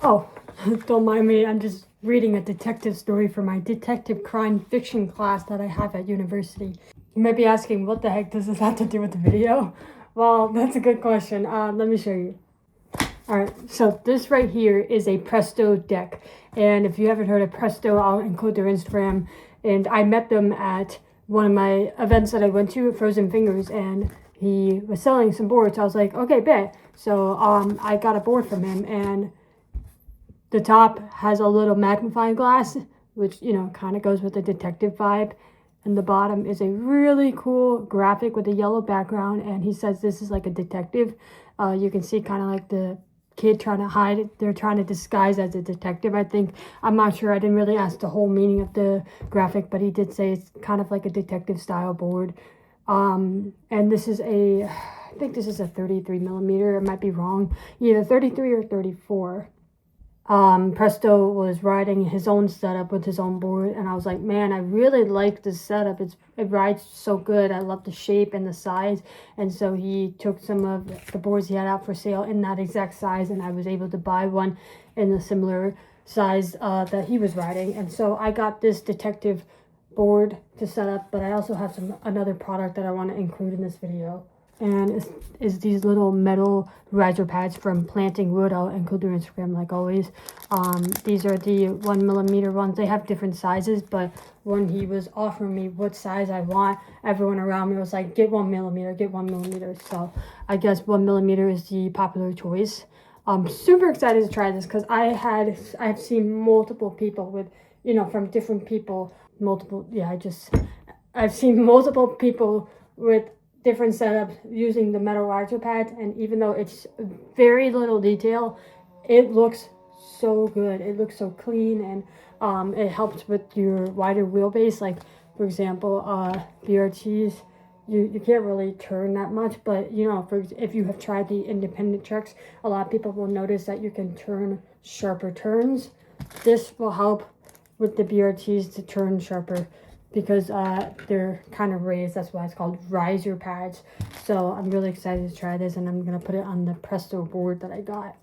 Oh, don't mind me. I'm just reading a detective story for my detective crime fiction class that I have at university. You might be asking, what the heck does this have to do with the video? Well, that's a good question. Let me show you. Alright, so this right here is a Presto deck. And if you haven't heard of Presto, I'll include their Instagram. And I met them at one of my events that I went to, Frozen Fingers, and he was selling some boards. I was like, okay, bet. So I got a board from him, and the top has a little magnifying glass, which, you know, kind of goes with the detective vibe. And the bottom is a really cool graphic with a yellow background. And he says this is like a detective. You can see kind of like the kid trying to hide it. They're trying to disguise as a detective, I think. I'm not sure. I didn't really ask the whole meaning of the graphic, but he did say it's kind of like a detective style board. And this is I think this is a 33 millimeter. I might be wrong. Either 33 or 34. Presto was riding his own setup with his own board, and I was like, man, I really like this setup. It rides so good. I love the shape and the size. And so he took some of the boards he had out for sale in that exact size, and I was able to buy one in a similar size that he was riding. And so I got this detective board to set up, but I also have another product that I want to include in this video. And is these little metal riser pads from Planting Wood. I'll include their Instagram like always. These are the 1 millimeter ones. They have different sizes, but when he was offering me what size I want, everyone around me was like, get 1 millimeter, get 1 millimeter. So I guess 1 millimeter is the popular choice. I'm super excited to try this because I've seen multiple people with, you know, from different people, I've seen multiple people with different setups using the metal riser pads, and even though it's very little detail, it looks so good. It looks so clean, and it helps with your wider wheelbase. Like, for example, BRTs, you can't really turn that much, but you know, if you have tried the independent trucks, a lot of people will notice that you can turn sharper turns. This will help with the BRTs to turn sharper because they're kind of raised. That's why it's called riser pads. So I'm really excited to try this, and I'm gonna put it on the Presto board that I got.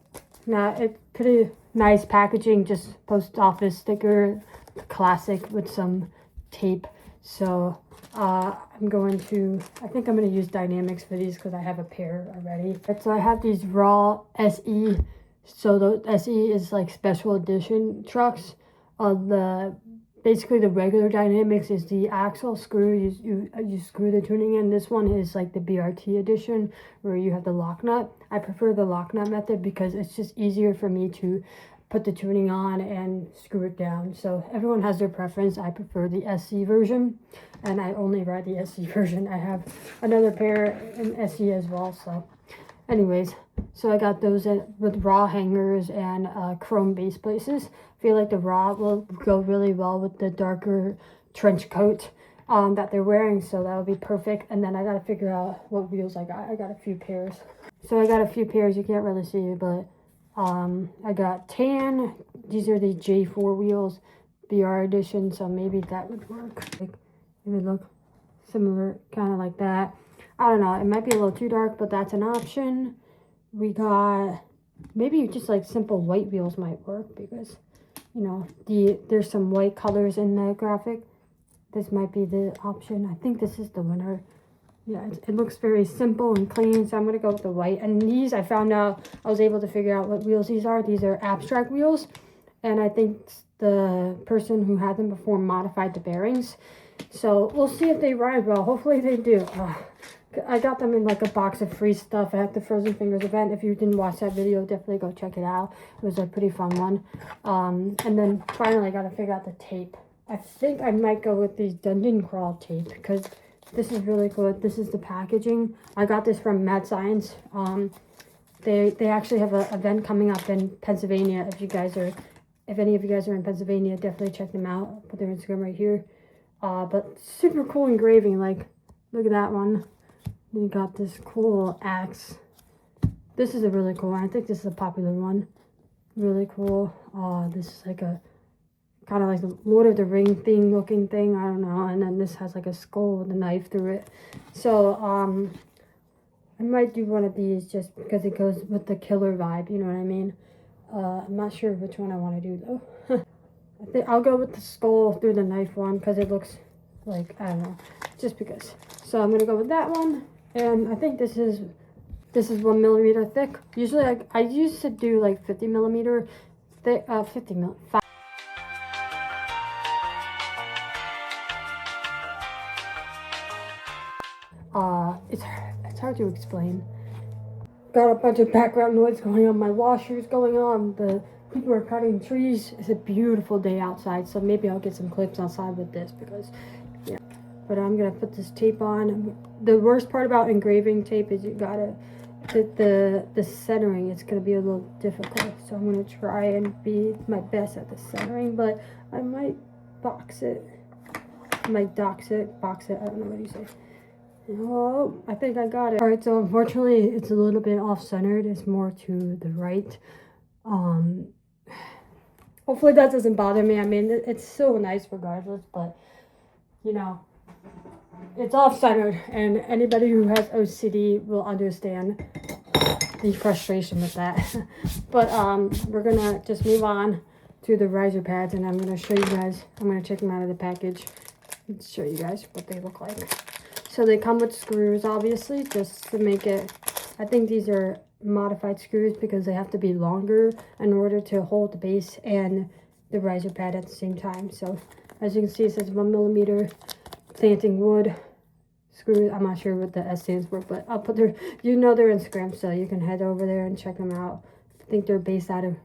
Now, it's pretty nice packaging, just post office sticker, classic with some tape. So I think I'm going to use Dynamics for these because I have a pair already. So I have these raw SE. So the SE is like special edition trucks. Basically the regular Dynamics is the axle screw. You screw the tuning in. This one is like the BRT edition where you have the lock nut. I prefer the lock nut method because it's just easier for me to put the tuning on and screw it down. So everyone has their preference. I prefer the SC version, and I only ride the SC version. I have another pair in SC as well. So anyways, so I got those with raw hangers and chrome base places. I feel like the raw will go really well with the darker trench coat that they're wearing, so that would be perfect. And then I gotta figure out what wheels I got. I got a few pairs. So I got a few pairs. You can't really see it, but I got tan. These are the J4 wheels, BR edition, so maybe that would work. Like, it would look similar, kind of like that. I don't know. It might be a little too dark, but that's an option. We got maybe just like simple white wheels might work because, you know, there's some white colors in the graphic. This might be the option. I think this is the winner. Yeah, it looks very simple and clean, so I'm going to go with the white. And these, I found out, I was able to figure out what wheels these are. These are abstract wheels, and I think the person who had them before modified the bearings. So we'll see if they ride well. Hopefully they do. I got them in like a box of free stuff at the Frozen Fingers event. If you didn't watch that video, definitely go check it out. It was a pretty fun one. And then finally I got to figure out the tape. I think I might go with the Dungeon Crawl tape because this is really good. This is the packaging. I got this from Mad Science. They actually have an event coming up in Pennsylvania. If any of you guys are in Pennsylvania, definitely check them out. I'll put their Instagram right here. But super cool engraving. Like, look at that one. You got this cool axe. This is a really cool one. I think this is a popular one. Really cool. This is like a kind of like the Lord of the Ring thing looking thing. I don't know. And then this has like a skull with a knife through it. So I might do one of these just because it goes with the killer vibe. You know what I mean? I'm not sure which one I want to do though. I think I'll go with the skull through the knife one because it looks like, I don't know, just because. So I'm gonna go with that one, and I think this is 1 millimeter thick. Usually I used to do like 50 millimeter thick, 50 mil. It's hard to explain. Got a bunch of background noise going on. My washer's going on. The people are cutting trees. It's a beautiful day outside, so maybe I'll get some clips outside with this because, yeah. But I'm gonna put this tape on. The worst part about engraving tape is you gotta the centering. It's gonna be a little difficult, so I'm gonna try and be my best at the centering. But I might box it. I might box it. I don't know what you say. Oh, I think I got it. All right, so unfortunately it's a little bit off-centered. It's more to the right. Hopefully that doesn't bother me. I mean, it's so nice regardless, but you know, it's off-centered, and anybody who has OCD will understand the frustration with that. But we're gonna just move on to the riser pads, and I'm gonna show you guys. I'm gonna take them out of the package and show you guys what they look like. So they come with screws, obviously, just to make it, I think these are modified screws because they have to be longer in order to hold the base and the riser pad at the same time. So as you can see, it says 1 millimeter planting wood screws. I'm not sure what the S stands for, but I'll put their, their Instagram, so you can head over there and check them out. I think they're based out of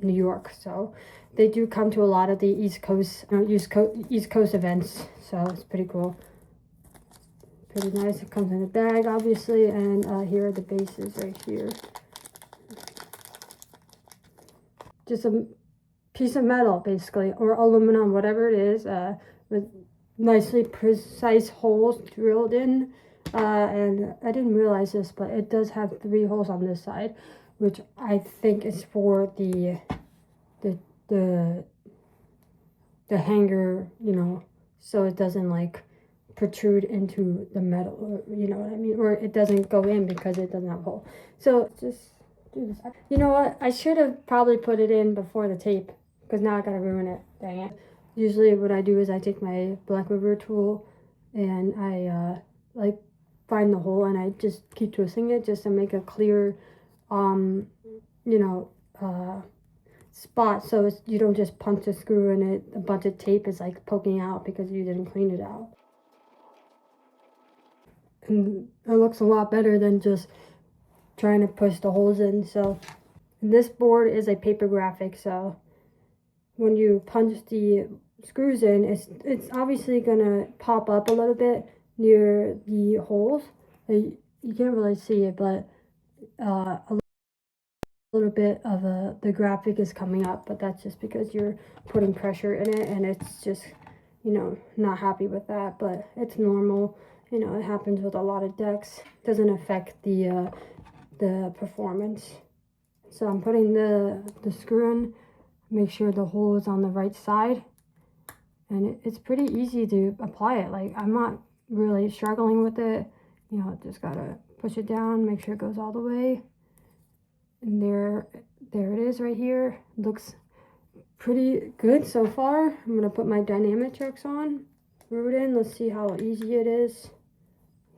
New York, so they do come to a lot of the East Coast events, so it's pretty cool. Pretty nice. It comes in a bag, obviously, and here are the bases right here. Just a piece of metal, basically, or aluminum, whatever it is, with nicely precise holes drilled in. And I didn't realize this, but it does have 3 holes on this side, which I think is for the hanger, you know, so it doesn't like protrude into the metal, or you know what I mean, or it doesn't go in because it doesn't have a hole. So just do this. You know what, I should have probably put it in before the tape because now I gotta ruin it. Dang it. Usually what I do is I take my Black River tool and I like find the hole and I just keep twisting it just to make a clear you know, spot, so you don't just punch a screw in it, a bunch of tape is like poking out because you didn't clean it out. And it looks a lot better than just trying to push the holes in. So this board is a paper graphic, so when you punch the screws in, it's obviously gonna pop up a little bit near the holes. You can't really see it, but a little bit of the graphic is coming up, but that's just because you're putting pressure in it and it's just, you know, not happy with that. But it's normal, you know, it happens with a lot of decks. It doesn't affect the performance. So I'm putting the screw in, make sure the hole is on the right side, and it's pretty easy to apply it. Like, I'm not really struggling with it, you know, just gotta push it down, make sure it goes all the way. And there it is right here. Looks pretty good so far. I'm gonna put my dynamic checks on, screw it in. Let's see how easy it is.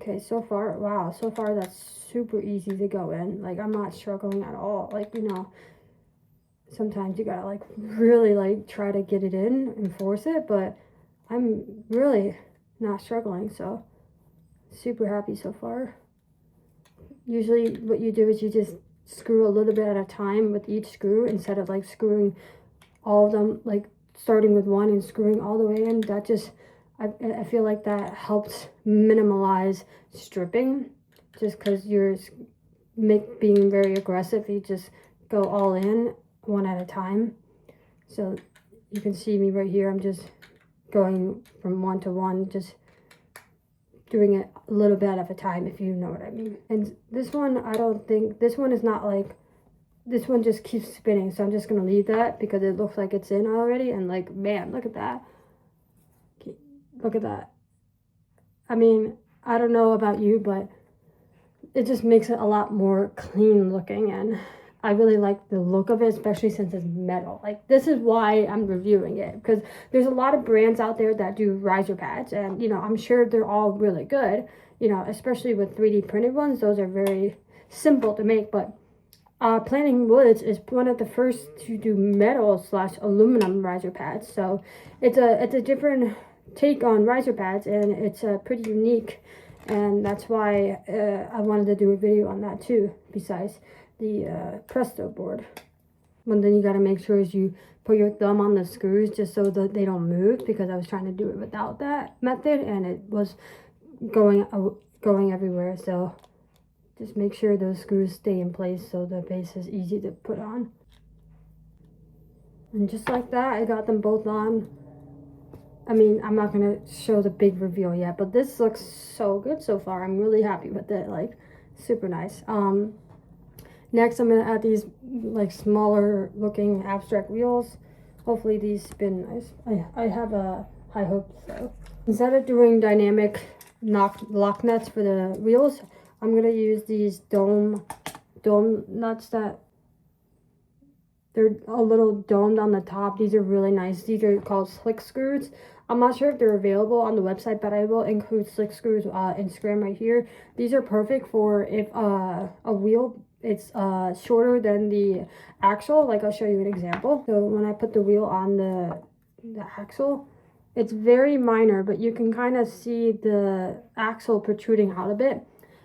Okay, so far, wow, so far that's super easy to go in. Like, I'm not struggling at all. Like, you know, sometimes you gotta like really like try to get it in and force it, but I'm really not struggling, so super happy so far. Usually what you do is you just screw a little bit at a time with each screw instead of like screwing all of them, like starting with one and screwing all the way in. That just, I feel like that helps minimize stripping, just because you're being very aggressive. You just go all in one at a time. So you can see me right here, I'm just going from one to one, just doing it a little bit at a time, if you know what I mean. And this one, I don't think, this one is not like, this one just keeps spinning, so I'm just gonna leave that because it looks like it's in already. And like, man, look at that. Look at that. I mean, I don't know about you, but it just makes it a lot more clean looking, and I really like the look of it, especially since it's metal. Like, this is why I'm reviewing it, because there's a lot of brands out there that do riser pads, and you know, I'm sure they're all really good, you know, especially with 3D printed ones. Those are very simple to make, but Plantingwoods is one of the first to do metal / aluminum riser pads. So it's a different take on riser pads, and it's pretty unique, and that's why I wanted to do a video on that too, besides the Presto board. One thing you got to make sure is you put your thumb on the screws just so that they don't move, because I was trying to do it without that method and it was going everywhere. So just make sure those screws stay in place so the base is easy to put on. And just like that, I got them both on. I mean, I'm not going to show the big reveal yet, but this looks so good so far. I'm really happy with it. Like, super nice. Next, I'm going to add these, like, smaller looking abstract wheels. Hopefully these spin nice. I have high hopes, so. Instead of doing dynamic lock nuts for the wheels, I'm going to use these dome nuts that they're a little domed on the top. These are really nice. These are called slick screws. I'm not sure if they're available on the website, but I will include slick screws Instagram right here. These are perfect for if a wheel it's shorter than the axle. Like, I'll show you an example. So when I put the wheel on the axle, it's very minor, but you can kind of see the axle protruding out a bit.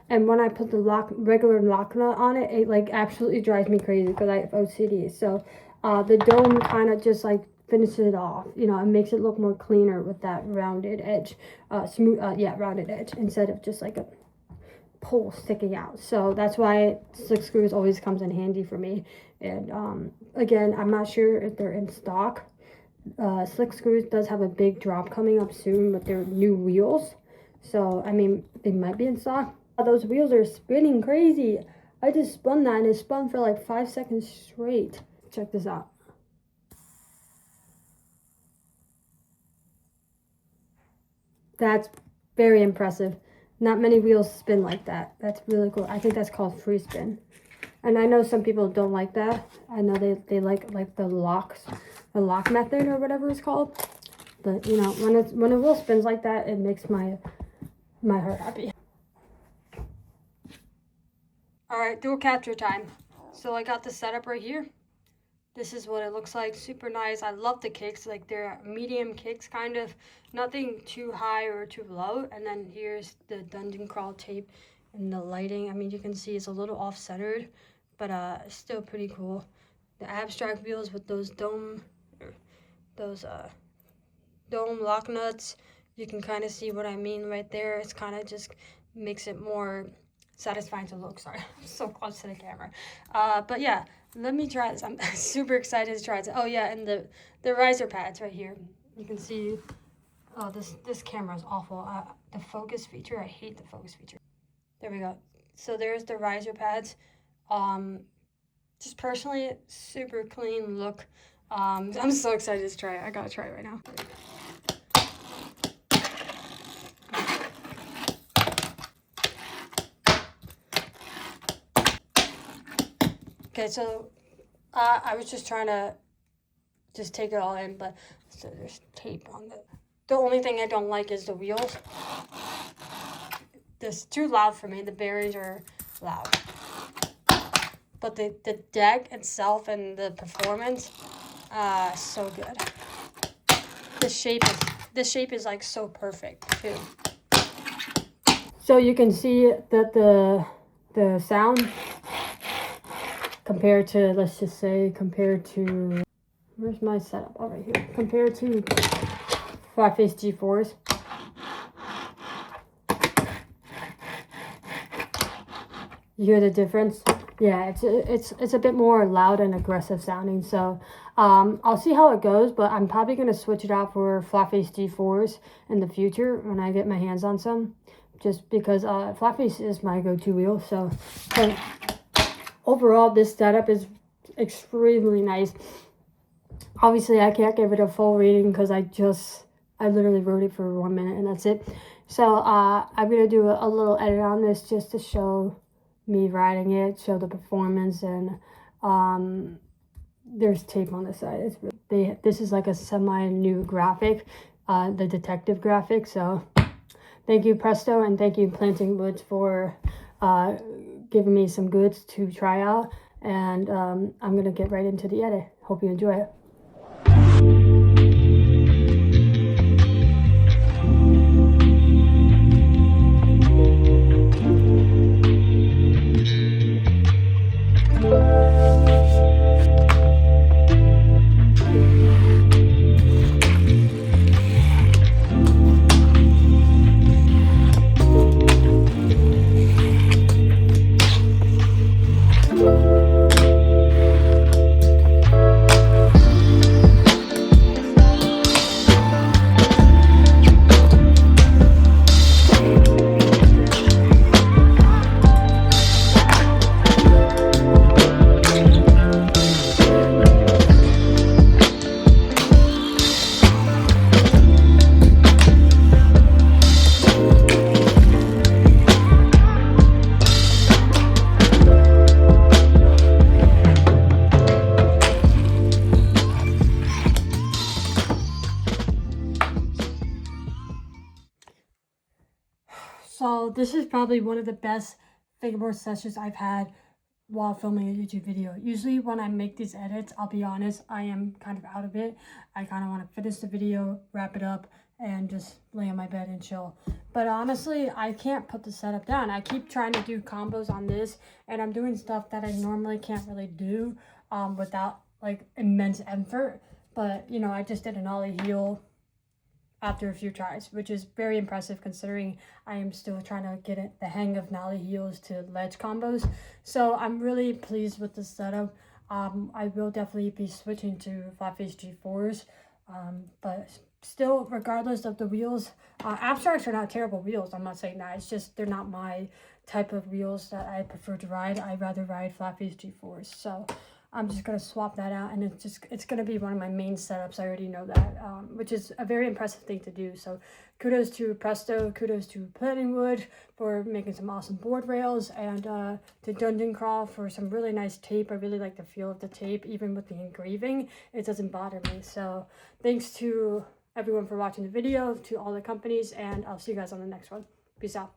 And when I put the regular lock nut on it, it like absolutely drives me crazy because I have OCD. So the dome kind of just like finishes it off. You know, it makes it look more cleaner with that rounded edge, rounded edge, instead of just like a pole sticking out. So that's why slick screws always comes in handy for me. And again, I'm not sure if they're in stock. Slick screws does have a big drop coming up soon with their new wheels. So I mean, they might be in stock. Those wheels are spinning crazy. I just spun that and it spun for like 5 seconds straight. Check this out. That's very impressive. Not many wheels spin like that. That's really cool. I think that's called free spin. And I know some people don't like that. I know they like the lock method or whatever it's called. But you know, when a wheel spins like that, it makes my heart happy. Alright, dual capture time. So I got the setup right here. This is what it looks like. Super nice. I love the kicks. Like, they're medium kicks, kind of. Nothing too high or too low. And then here's the dungeon crawl tape and the lighting. I mean, you can see it's a little off-centered, but still pretty cool. The abstract wheels with those dome lock nuts. You can kind of see what I mean right there. It's kind of just makes it more satisfying to look. Sorry, I'm so close to the camera. But yeah, let me try this. I'm super excited to try it. Oh yeah, and the riser pads right here. You can see. Oh, this camera is awful. The focus feature. I hate the focus feature. There we go. So there's the riser pads. Just personally, super clean look. I'm so excited to try it. I gotta try it right now. Okay, so I was just trying to just take it all in, but so there's tape on it. The only thing I don't like is the wheels. This too loud for me. The bearings are loud. But the deck itself and the performance, so good. The shape is like so perfect too. So you can see that the sound compared to, let's just say, where's my setup? Oh, right here. Compared to flat face G4s. You hear the difference? Yeah, it's a bit more loud and aggressive sounding. So I'll see how it goes, but I'm probably going to switch it out for flat face G4s in the future when I get my hands on some. Just because flat face is my go-to wheel. So overall, this setup is extremely nice. Obviously, I can't give it a full rating because I literally wrote it for 1 minute and that's it. So I'm going to do a little edit on this just to show me riding it, show the performance, and There's tape on the side. This is like a semi-new graphic, the detective graphic. So thank you Presto, and thank you Plantingwoods for giving me some goods to try out. And I'm gonna get right into the edit. Hope you enjoy it. So this is probably one of the best fingerboard sessions I've had while filming a YouTube video. Usually when I make these edits, I'll be honest, I am kind of out of it. I kind of want to finish the video, wrap it up, and just lay on my bed and chill. But honestly, I can't put the setup down. I keep trying to do combos on this, and I'm doing stuff that I normally can't really do without like immense effort. But you know, I just did an ollie heel after a few tries, which is very impressive considering I am still trying to get the hang of nollie heels to ledge combos. So I'm really pleased with the setup. I will definitely be switching to flat face G4s, but still, regardless of the wheels, abstracts are not terrible wheels. I'm not saying that. It's just they're not my type of wheels that I prefer to ride. I'd rather ride flat face G4s. So I'm just going to swap that out, and it's going to be one of my main setups. I already know that, which is a very impressive thing to do. So kudos to Presto, kudos to Plantingwood for making some awesome board rails, and to Dungeon Crawl for some really nice tape. I really like the feel of the tape, even with the engraving. It doesn't bother me. So thanks to everyone for watching the video, to all the companies, and I'll see you guys on the next one. Peace out.